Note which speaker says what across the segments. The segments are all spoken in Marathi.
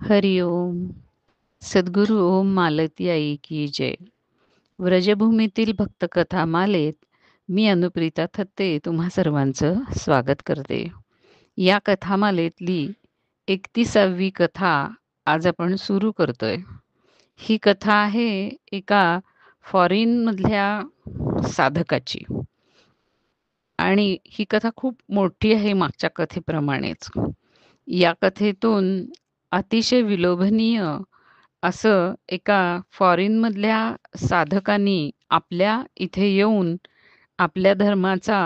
Speaker 1: हरि ओम. सद्गुरू ओम मालती आई की जय. व्रजभूमीतील भक्तकथा मालेत मी अनुप्रिता थत्ते तुम्हा सर्वांचं स्वागत करते. या कथामालेतली 31वी कथा आज आपण सुरू करतोय. ही कथा आहे एका फॉरेनमधल्या साधकाची आणि ही कथा खूप मोठी आहे मागच्या कथेप्रमाणेच. या कथेतून अतिशय विलोभनीय असं एका फॉरेनमधल्या साधकानी आपल्या इथे येऊन आपल्या धर्माचा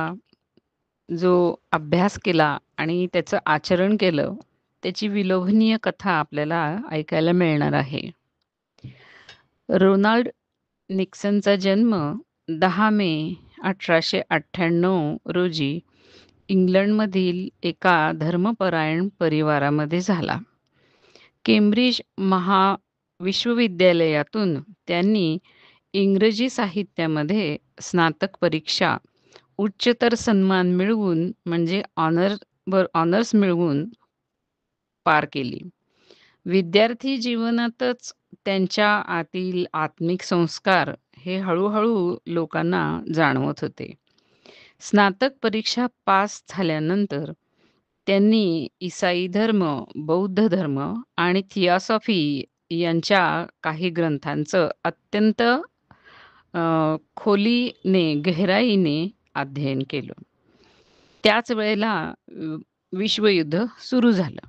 Speaker 1: जो अभ्यास केला आणि त्याचं आचरण केलं, त्याची विलोभनीय कथा आपल्याला ऐकायला मिळणार आहे. रोनाल्ड निक्सनचा जन्म 10 मे 1898 रोजी इंग्लंडमधील एका धर्मपरायण परिवारामध्ये झाला. केम्ब्रिज विश्वविद्यालयातून त्यांनी इंग्रजी साहित्यामध्ये स्नातक परीक्षा उच्चतर सन्मान मिळवून म्हणजे ऑनर्स मिळवून पार केली. विद्यार्थी जीवनातच त्यांच्या आतील आत्मिक संस्कार हे हळूहळू लोकांना जाणवत होते. स्नातक परीक्षा पास झाल्यानंतर त्यांनी ईसाई धर्म, बौद्ध धर्म आणि थिऑसॉफी यांच्या काही ग्रंथांचं अत्यंत खोलीने, गहराईने अध्ययन केलं. त्याच वेळेला विश्वयुद्ध सुरू झालं.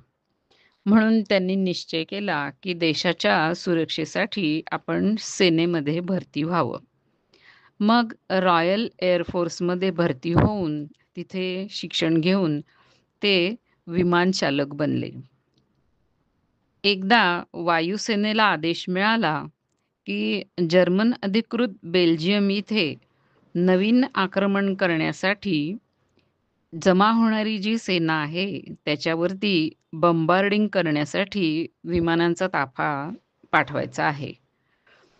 Speaker 1: म्हणून त्यांनी निश्चय केला, की देशाच्या सुरक्षेसाठी आपण सेनेमध्ये भरती व्हावं. मग रॉयल एअर फोर्समध्ये भरती होऊन तिथे शिक्षण घेऊन ते विमानचालक बनले. एकदा वायुसेनेला आदेश मिळाला, की जर्मन अधिकृत बेल्जियम इथे नवीन आक्रमण करण्यासाठी जमा होणारी जी सेना आहे, त्याच्यावरती बंबार्डिंग करण्यासाठी विमानांचा ताफा पाठवायचा आहे.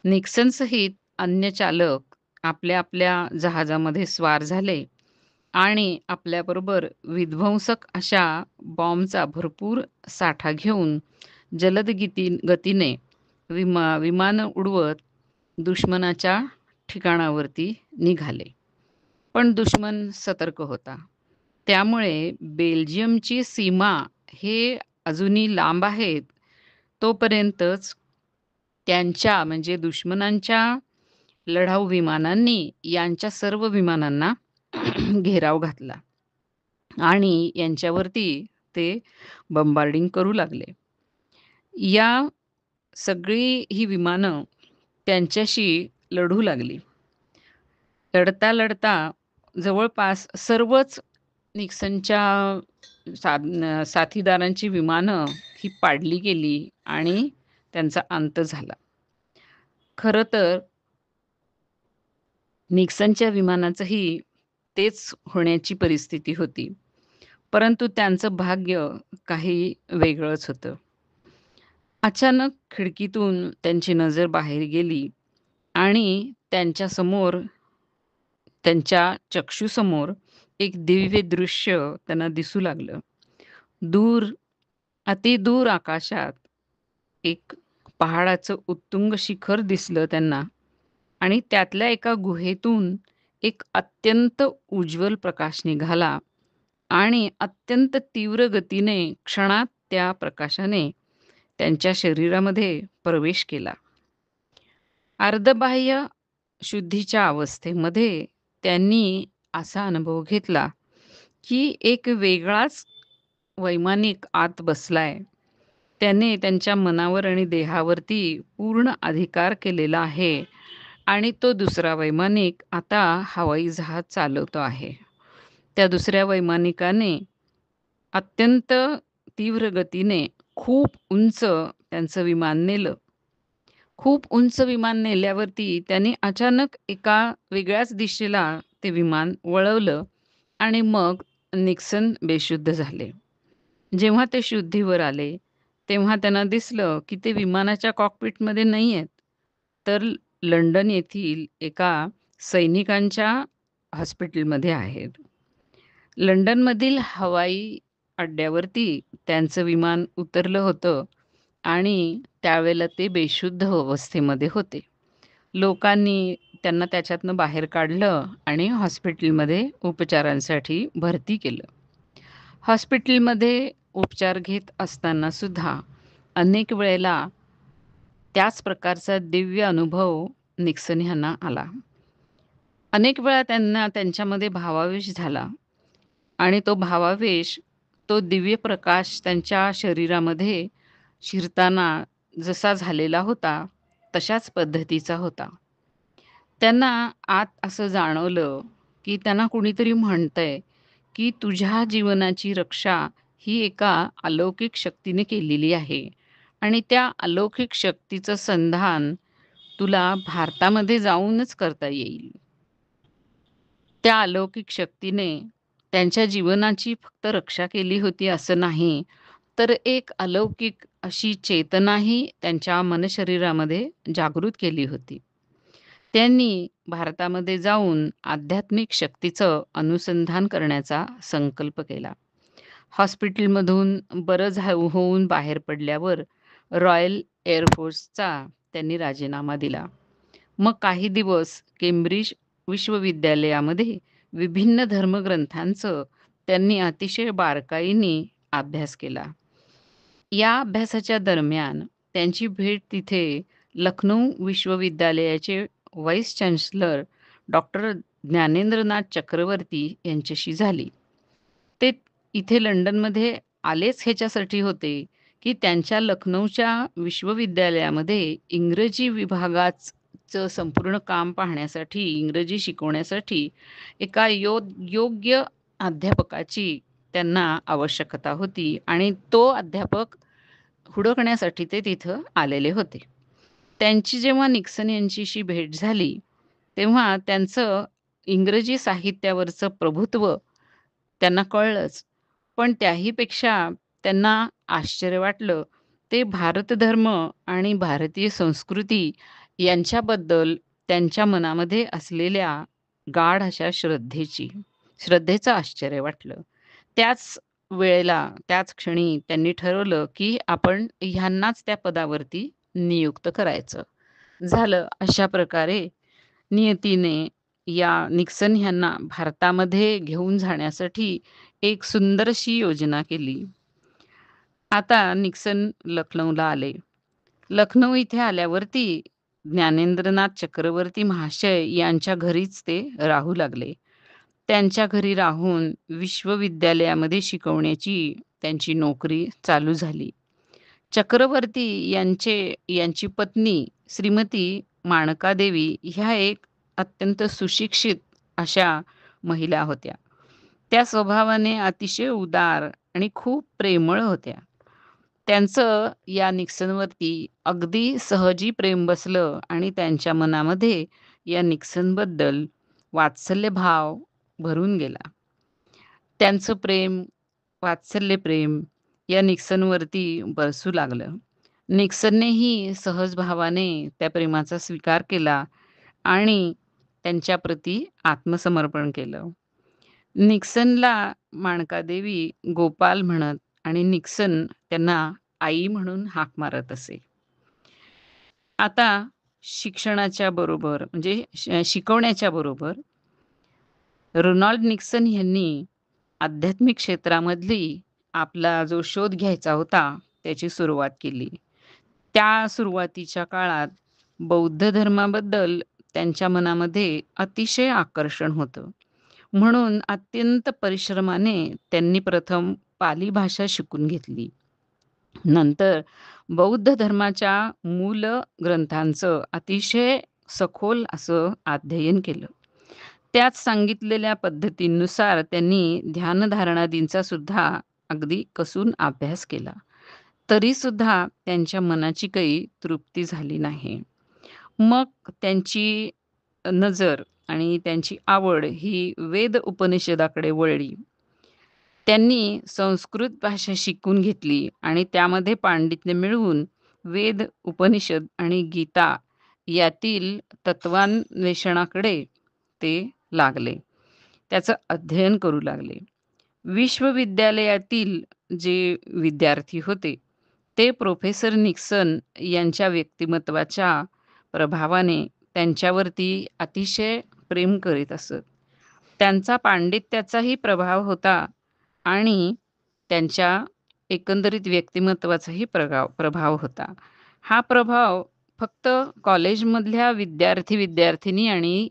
Speaker 1: निक्सनसहित अन्य चालक आपल्या आपल्या जहाजामध्ये स्वार झाले आणि आपल्याबरोबर विध्वंसक अशा बॉम्बचा भरपूर साठा घेऊन जलद गतीने विमानं उडवत दुश्मनाच्या ठिकाणावरती निघाले. पण दुश्मन सतर्क होता. त्यामुळे बेल्जियमची सीमा हे अजूनही लांब आहेत, तोपर्यंतच त्यांच्या म्हणजे दुश्मनांच्या लढाऊ विमानांनी यांच्या सर्व विमानांना घेराव घातला आणि यांच्यावरती ते बंबार्डिंग करू लागले. या सगळी ही विमानं त्यांच्याशी लढू लागली. लढता लढता जवळपास सर्वच निक्सनच्या साथीदारांची विमानं ही पाडली गेली आणि त्यांचा अंत झाला. खरं तर निक्सनच्या विमानाचंही तेच होण्याची परिस्थिती होती. परंतु त्यांचं भाग्य काही वेगळंच होतं. अचानक खिडकीतून त्यांची नजर बाहेर गेली आणि त्यांच्या चक्षुसमोर एक दिव्य दृश्य त्यांना दिसू लागलं. दूर, अतिदूर आकाशात एक पहाडाचं उत्तुंग शिखर दिसलं त्यांना आणि त्यातल्या एका गुहेतून एक अत्यंत उज्ज्वल प्रकाश निघाला आणि अत्यंत तीव्र गतीने क्षणात त्या प्रकाशाने त्यांच्या शरीरामध्ये प्रवेश केला. अर्धबाह्य शुद्धीच्या अवस्थेमध्ये त्यांनी असा अनुभव घेतला, की एक वेगळाच वैमानिक आत बसलाय. त्याने त्यांच्या मनावर आणि देहावरती पूर्ण अधिकार केलेला आहे आणि तो दुसरा वैमानिक आता हवाई जहाज चालवतो आहे. त्या दुसऱ्या वैमानिकाने अत्यंत तीव्र गतीने खूप उंच त्यांचं विमान नेलं. खूप उंच विमान नेल्यावरती त्याने अचानक एका वेगळ्याच दिशेला ते विमान वळवलं आणि मग निक्सन बेशुद्ध झाले. जेव्हा ते शुद्धीवर आले, तेव्हा त्यांना दिसलं, की ते विमानाच्या कॉकपिटमध्ये नाही आहेत, तर लंडन येथील एका सैनिकांच्या हॉस्पिटलमध्ये आहेत. लंडनमधील हवाई अड्ड्यावरती त्यांचं विमान उतरलं होतं आणि त्यावेळेला ते बेशुद्ध अवस्थेमध्ये होते. लोकांनी त्यांना त्याच्यातनं बाहेर काढलं आणि हॉस्पिटलमध्ये उपचारांसाठी भरती केलं. हॉस्पिटलमध्ये उपचार घेत असताना सुद्धा अनेक वेळेला त्याच प्रकारचा दिव्य अनुभव निक्सन ह्यांना आला. अनेक वेळा त्यांना त्यांच्यामध्ये भावावेश झाला आणि तो भावावेश, तो दिव्य प्रकाश त्यांच्या शरीरामध्ये शिरताना जसा झालेला होता, तशाच पद्धतीचा होता. त्यांना आत असं जाणवलं, की त्यांना कुणीतरी म्हणतंय, की तुझ्या जीवनाची रक्षा ही एका अलौकिक शक्तीने केलेली आहे आणि त्या अलौकिक शक्तीचं संधान तुला भारतामध्ये जाऊनच करता येईल. त्या अलौकिक शक्तीने त्यांच्या जीवनाची फक्त रक्षा केली होती असं नाही, तर एक अलौकिक अशी चेतनाही त्यांच्या मनशरीरामध्ये जागृत केली होती. त्यांनी भारतामध्ये जाऊन आध्यात्मिक शक्तीचं अनुसंधान करण्याचा संकल्प केला. हॉस्पिटलमधून बरं होऊन बाहेर पडल्यावर रॉयल एअर फोर्सचा त्यांनी राजीनामा दिला. मग काही दिवस केम्ब्रिज विश्वविद्यालयामध्ये विभिन्न धर्मग्रंथांचं त्यांनी अतिशय बारकाईने अभ्यास केला. या अभ्यासाच्या दरम्यान त्यांची भेट तिथे लखनौ विश्वविद्यालयाचे vice chancellor doctor Gyanendranath Chakravarti यांच्याशी झाली. ते इथे लंडनमध्ये आलेच ह्याच्यासाठी होते, की त्यांच्या लखनौच्या विश्वविद्यालयामध्ये इंग्रजी विभागाचं संपूर्ण काम पाहण्यासाठी, इंग्रजी शिकवण्यासाठी एका योग्य अध्यापकाची त्यांना आवश्यकता होती आणि तो अध्यापक हुडकण्यासाठी ते तिथं आलेले होते. त्यांची जेव्हा निक्सन यांच्याशी भेट झाली, तेव्हा त्यांचं इंग्रजी साहित्यावरचं प्रभुत्व त्यांना कळलंच. पण त्याही पेक्षा त्यांना आश्चर्य वाटलं, ते भारत धर्म आणि भारतीय संस्कृती यांच्याबद्दल त्यांच्या मनामध्ये असलेल्या गाढ अशा श्रद्धेचं आश्चर्य वाटलं. त्याच वेळेला, त्याच क्षणी त्यांनी ठरवलं, की आपण ह्यांनाच त्या पदावरती नियुक्त करायचं. झालं अशा प्रकारे नियतीने या निक्सन ह्यांना भारतामध्ये घेऊन जाण्यासाठी एक सुंदरशी योजना केली. आता निक्सन लखनौला आले. लखनौ इथे आल्यावरती ज्ञानेंद्रनाथ चक्रवर्ती महाशय यांच्या घरीच ते राहू लागले. त्यांच्या घरी राहून विश्वविद्यालयामध्ये शिकवण्याची त्यांची नोकरी चालू झाली. चक्रवर्ती यांची पत्नी श्रीमती माणकादेवी ह्या एक अत्यंत सुशिक्षित अशा महिला होत्या. त्या स्वभावाने अतिशय उदार आणि खूप प्रेमळ होत्या. त्यांचं या निक्सनवरती अगदी सहजी प्रेम बसलं आणि त्यांच्या मनामध्ये या निक्सनबद्दल वात्सल्यभाव भरून गेला. त्यांचं प्रेम, वात्सल्य प्रेम या निक्सनवरती बरसू लागलं. निक्सननेही सहज भावाने त्या प्रेमाचा स्वीकार केला आणि त्यांच्याप्रती आत्मसमर्पण केलं. निक्सनला माणकादेवी गोपाल म्हणत आणि निक्सन त्यांना आई म्हणून हाक मारत असे. आता शिक्षणाच्या बरोबर म्हणजे शिकवण्याच्या बरोबर रोनाल्ड निक्सन यांनी आध्यात्मिक क्षेत्रामधली आपला जो शोध घ्यायचा होता, त्याची सुरुवात केली. त्या सुरुवातीच्या काळात बौद्ध धर्माबद्दल त्यांच्या मनामध्ये अतिशय आकर्षण होतं. म्हणून अत्यंत परिश्रमाने त्यांनी प्रथम पाली भाषा शिकून घेतली. नंतर बौद्ध धर्माच्या मूल ग्रंथांचं अतिशय सखोल असं अध्ययन केलं. त्यात सांगितलेल्या पद्धतींनुसार त्यांनी ध्यानधारणादींचा सुद्धा अगदी कसून अभ्यास केला. तरीसुद्धा त्यांच्या मनाची काही तृप्ती झाली नाही. मग त्यांची नजर आणि त्यांची आवड ही वेद उपनिषदाकडे वळली. त्यांनी संस्कृत भाषा शिकून घेतली आणि त्यामध्ये पांडित्य मिळवून वेद, उपनिषद आणि गीता यातील तत्वान्वेषणाकडे ते लागले. त्याचं अध्ययन करू लागले. विश्वविद्यालयातील जे विद्यार्थी होते, ते प्रोफेसर निक्सन यांच्या व्यक्तिमत्त्वाच्या प्रभावाने त्यांच्यावरती अतिशय प्रेम करीत असत. त्यांचा पांडित्याचाही प्रभाव होता आणि त्यांच्या एकंदरीत व्यक्तिमत्त्वाचाही प्रभाव होता. हा प्रभाव फक्त कॉलेजमधल्या विद्यार्थी-विद्यार्थिनी आणि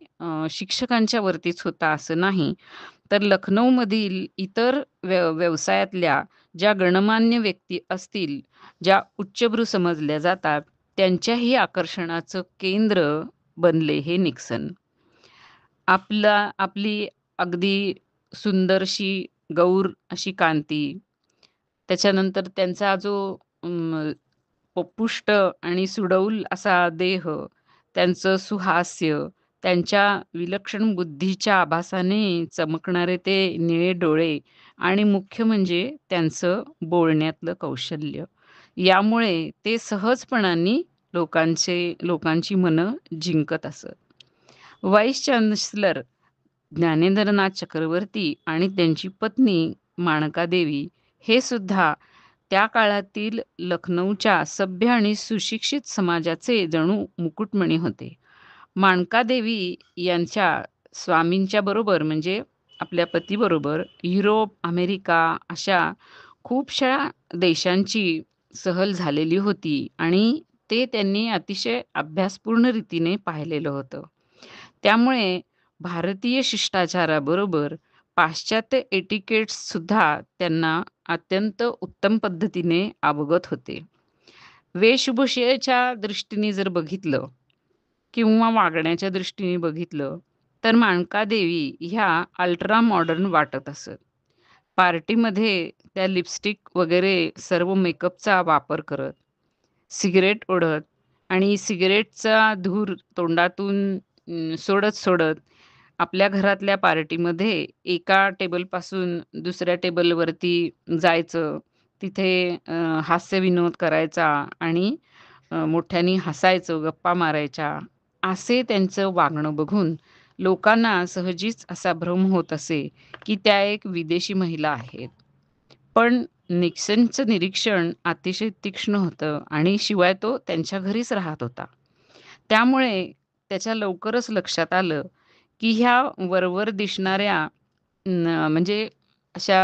Speaker 1: शिक्षकांच्या वरतीच होता असं नाही, तर लखनौमधील इतर व्यवसायातल्या ज्या गणमान्य व्यक्ती असतील, ज्या उच्चभ्रू समजल्या जातात, त्यांच्याही आकर्षणाचं केंद्र बनले हे निक्सन. आपली अगदी सुंदरशी गौर अशी कांती, त्याच्यानंतर त्यांचा जो पुष्ट आणि सुडौल असा देह, त्यांचं सुहास्य, त्यांच्या विलक्षण बुद्धीच्या आभासाने चमकणारे ते निळे डोळे आणि मुख्य म्हणजे त्यांचं बोलण्यातलं कौशल्य. यामुळे ते सहजपणाने लोकांची मनं जिंकत असत. व्हाईस चान्सलर ज्ञानेंद्रनाथ चक्रवर्ती आणि त्यांची पत्नी माणकादेवी हे सुद्धा त्या काळातील लखनौच्या सभ्य आणि सुशिक्षित समाजाचे जणू मुकुटमणी होते. माणकादेवी यांच्या स्वामींच्या बरोबर म्हणजे आपल्या पतीबरोबर युरोप, अमेरिका अशा खूपशा देशांची सहल झालेली होती आणि ते त्यांनी अतिशय अभ्यासपूर्ण रीतीने पाहिलेलं होतं. त्यामुळे भारतीय शिष्टाचाराबरोबर पाश्चात्य एटिकेट्ससुद्धा त्यांना अत्यंत उत्तम पद्धतीने अवगत होते. वेशभूषेच्या दृष्टीने जर बघितलं किंवा वागण्याच्या दृष्टीने बघितलं, तर माणकादेवी ह्या अल्ट्रा मॉडर्न वाटत असत. पार्टीमध्ये त्या लिपस्टिक वगैरे सर्व मेकअपचा वापर करत, सिगारेट ओढत आणि सिगारेटचा धूर तोंडातून सोडत-सोडत आपल्या घरातल्या पार्टीमध्ये एका टेबलपासून दुसऱ्या टेबलवरती जायचं. तिथे हास्यविनोद करायचा आणि मोठ्याने हसायचं, गप्पा मारायच्या. असे त्यांचं वागणं बघून लोकांना सहजीच असा भ्रम होत असे, की त्या एक विदेशी महिला आहेत. पण निक्सनचं निरीक्षण अतिशय तीक्ष्ण होतं आणि शिवाय तो त्यांच्या घरीच राहत होता. त्यामुळे त्याच्या लवकरच लक्षात आलं, की ह्या वरवर दिसणाऱ्या म्हणजे अशा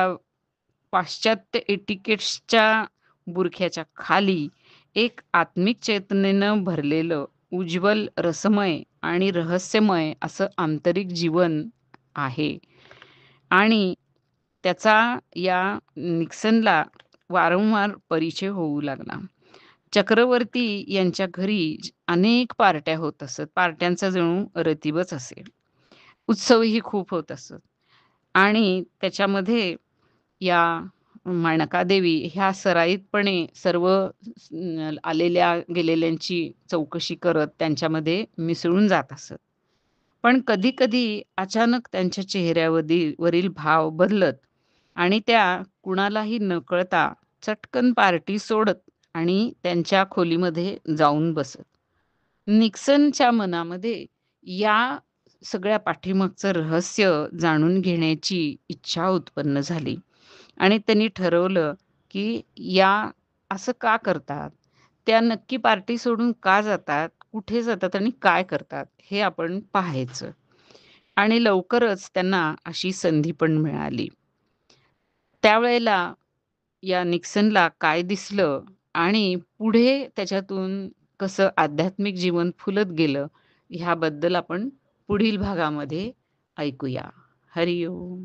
Speaker 1: पाश्चात्य एटिकेट्सच्या बुरख्याच्या खाली एक आत्मिक चैतन्यानं भरलेलं, उज्ज्वल, रसमय आणि रहस्यमय असं आंतरिक जीवन आहे. आणि त्याचा या निक्सनला वारंवार परिचय होऊ लागला. चक्रवर्ती यांच्या घरी अनेक पार्ट्या होत असत. पार्ट्यांचा जणू रतीबच असे. उत्सवही खूप होत असत. आणि त्याच्यामध्ये या माणकादेवी ह्या सराईतपणे सर्व आलेल्या गेलेल्यांची चौकशी करत त्यांच्यामध्ये मिसळून जात असत. पण कधी-कधी अचानक त्यांच्या वरील भाव बदलत आणि त्या कुणालाही नकळता चटकन पार्टी सोडत आणि त्यांच्या खोलीमध्ये जाऊन बसत. निक्सनच्या मनामध्ये या सगळ्या पाठीमागचं रहस्य जाणून घेण्याची इच्छा उत्पन्न झाली आणि त्यांनी ठरवलं, की या असं का करतात? त्या नक्की पार्टी सोडून का जातात? कुठे जातात आणि काय करतात? हे आपण पाहायचं. आणि लवकरच त्यांना अशी संधी पण मिळाली. त्यावेळेला या निक्सनला काय दिसलं आणि पुढे त्याच्यातून कसं आध्यात्मिक जीवन फुलत गेलं, ह्याबद्दल आपण पुढील भागामध्ये ऐकूया. हरी ओम.